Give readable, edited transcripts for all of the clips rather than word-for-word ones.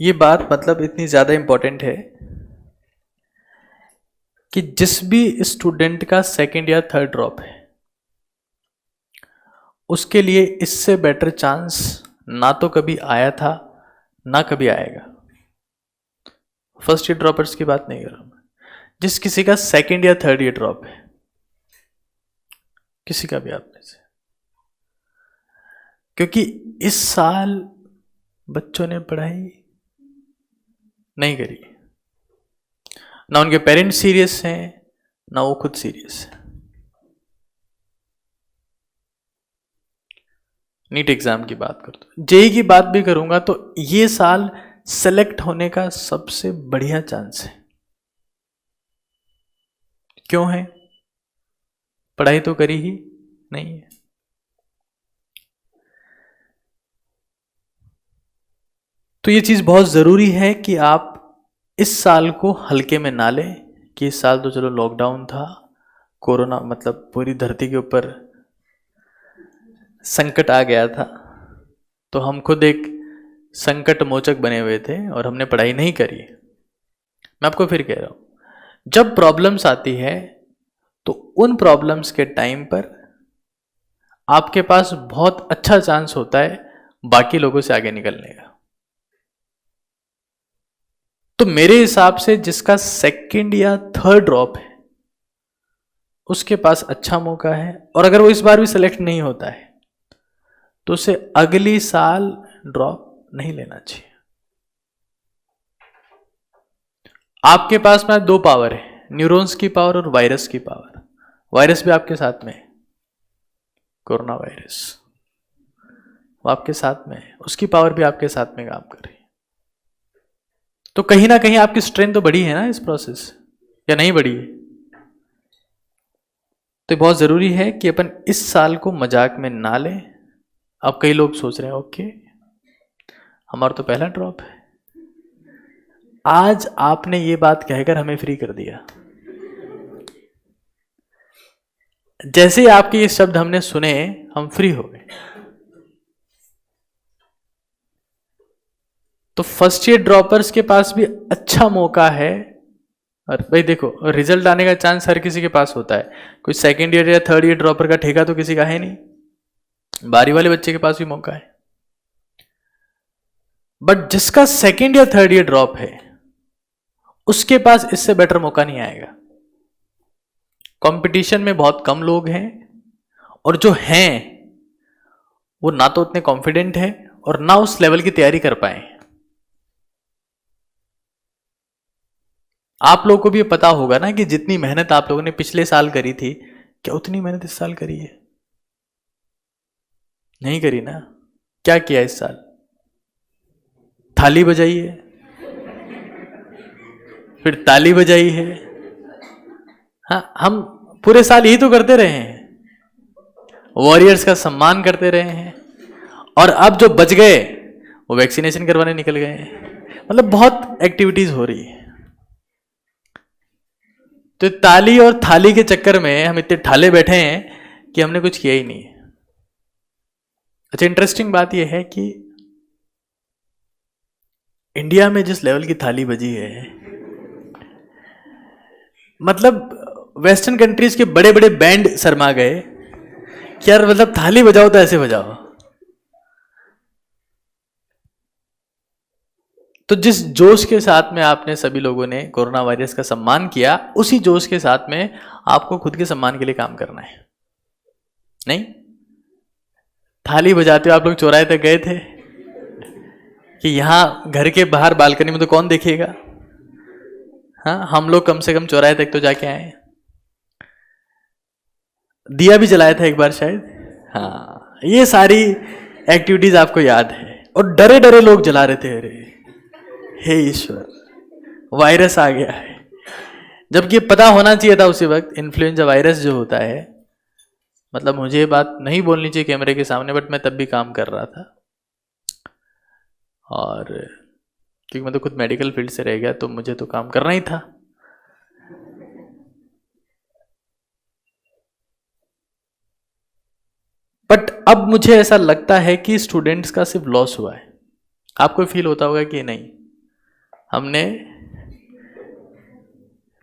ये बात मतलब इतनी ज़्यादा इम्पोर्टेंट है कि जिस भी स्टूडेंट का सेकंड या थर्ड ड्रॉप है उसके लिए इससे बेटर चांस ना तो कभी आया था ना कभी आएगा। फर्स्ट ईयर ड्रॉपर्स की बात नहीं कर रहा मैं, जिस किसी का सेकंड या थर्ड ईयर ड्रॉप है, किसी का भी आप में से, क्योंकि इस साल बच्चों ने पढ़ाई नहीं करी, ना उनके पेरेंट्स सीरियस हैं ना वो खुद सीरियस है। नीट एग्जाम की बात करता हूं, जेई की बात भी करूंगा तो ये साल सेलेक्ट होने का सबसे बढ़िया चांस है। क्यों है? पढ़ाई तो करी ही नहीं है। तो ये चीज बहुत जरूरी है कि आप इस साल को हल्के में ना लें कि इस साल तो चलो लॉकडाउन था, कोरोना मतलब पूरी धरती के ऊपर संकट आ गया था, तो हम खुद एक संकट मोचक बने हुए थे और हमने पढ़ाई नहीं करी। मैं आपको फिर कह रहा हूं, जब प्रॉब्लम्स आती है तो उन प्रॉब्लम्स के टाइम पर आपके पास बहुत अच्छा चांस होता है बाकी लोगों से आगे निकलने का। तो मेरे हिसाब से जिसका सेकंड या थर्ड ड्रॉप है उसके पास अच्छा मौका है, और अगर वो इस बार भी सिलेक्ट नहीं होता है तो उसे अगली साल ड्रॉप नहीं लेना चाहिए। आपके पास में दो पावर है, न्यूरॉन्स की पावर और वायरस की पावर। वायरस भी आपके साथ में है, कोरोना वायरस वो आपके साथ में है, उसकी पावर भी आपके साथ में काम कर रही है। तो कहीं ना कहीं आपकी स्ट्रेंथ तो बढ़ी है ना इस प्रोसेस, या नहीं बढ़ी है? तो बहुत जरूरी है कि अपन इस साल को मजाक में ना लें। अब कई लोग सोच रहे हैं ओके हमारा तो पहला ड्रॉप है, आज आपने ये बात कहकर हमें फ्री कर दिया। जैसे ही आपके ये शब्द हमने सुने हम फ्री हो गए। तो फर्स्ट ईयर ड्रॉपर्स के पास भी अच्छा मौका है। और भाई देखो, रिजल्ट आने का चांस हर किसी के पास होता है, कोई सेकंड ईयर या थर्ड ईयर ड्रॉपर का ठेका तो किसी का है नहीं, बारी वाले बच्चे के पास भी मौका है। बट जिसका सेकंड या थर्ड ईयर ड्रॉप है उसके पास इससे बेटर मौका नहीं आएगा। कंपटीशन में बहुत कम लोग हैं, और जो हैं वो ना तो उतने कॉन्फिडेंट है और ना उस लेवल की तैयारी कर पाए। आप लोगों को भी पता होगा ना कि जितनी मेहनत आप लोगों ने पिछले साल करी थी, क्या उतनी मेहनत इस साल करी है? नहीं करी ना। क्या किया इस साल? थाली बजाई है, फिर ताली बजाई है। हाँ, हम पूरे साल यही तो करते रहे हैं, वॉरियर्स का सम्मान करते रहे हैं, और अब जो बच गए वो वैक्सीनेशन करवाने निकल गए हैं। मतलब बहुत एक्टिविटीज हो रही है। तो ताली और थाली के चक्कर में हम इतने ठाले बैठे हैं कि हमने कुछ किया ही नहीं है। अच्छा, इंटरेस्टिंग बात यह है कि इंडिया में जिस लेवल की थाली बजी है, मतलब वेस्टर्न कंट्रीज के बड़े बड़े बैंड शर्मा गए कि यार मतलब थाली बजाओ तो ऐसे बजाओ। तो जिस जोश के साथ में आपने सभी लोगों ने कोरोना वायरस का सम्मान किया, उसी जोश के साथ में आपको खुद के सम्मान के लिए काम करना है। नहीं, थाली बजाते हुए आप लोग चौराहे तक गए थे कि यहां घर के बाहर बालकनी में तो कौन देखेगा। हाँ, हम लोग कम से कम चौराहे तक तो जाके आए। दिया भी जलाया था एक बार शायद। हाँ, ये सारी एक्टिविटीज आपको याद है। और डरे डरे लोग जला रहे थे, अरे हे ईश्वर वायरस आ गया है। जबकि पता होना चाहिए था उसी वक्त, इन्फ्लुएंजा वायरस जो होता है, मतलब मुझे ये बात नहीं बोलनी चाहिए कैमरे के सामने, बट मैं तब भी काम कर रहा था, और क्योंकि मैं तो खुद मेडिकल फील्ड से रह गया तो मुझे तो काम करना ही था। बट अब मुझे ऐसा लगता है कि स्टूडेंट्स का सिर्फ लॉस हुआ है। आपको फील होता होगा कि नहीं, हमने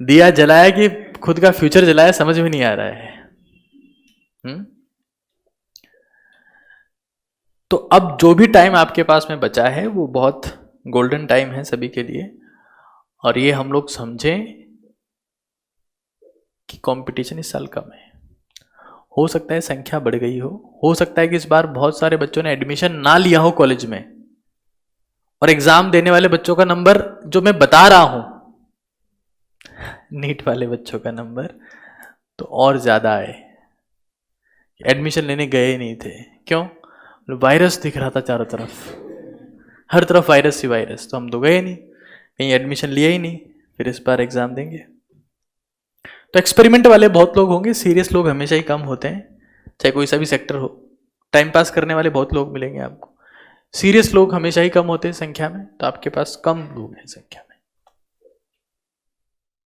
दिया जलाया कि खुद का फ्यूचर जलाया, समझ में नहीं आ रहा है। तो अब जो भी टाइम आपके पास में बचा है वो बहुत गोल्डन टाइम है सभी के लिए, और ये हम लोग समझें कि कंपटीशन इस साल कम है। हो सकता है संख्या बढ़ गई हो सकता है कि इस बार बहुत सारे बच्चों ने एडमिशन ना लिया हो कॉलेज में, और एग्जाम देने वाले बच्चों का नंबर जो मैं बता रहा हूं, नीट वाले बच्चों का नंबर तो और ज्यादा आए, एडमिशन लेने गए नहीं थे। क्यों? वायरस दिख रहा था चारों तरफ, हर तरफ वायरस ही वायरस, तो हम तो गए नहीं, कहीं एडमिशन लिया ही नहीं, फिर इस बार एग्जाम देंगे। तो एक्सपेरिमेंट वाले बहुत लोग होंगे, सीरियस लोग हमेशा ही कम होते हैं, चाहे कोई सा भी सेक्टर हो। टाइम पास करने वाले बहुत लोग मिलेंगे आपको, सीरियस लोग हमेशा ही कम होते हैं संख्या में, तो आपके पास कम लोग हैं संख्या में।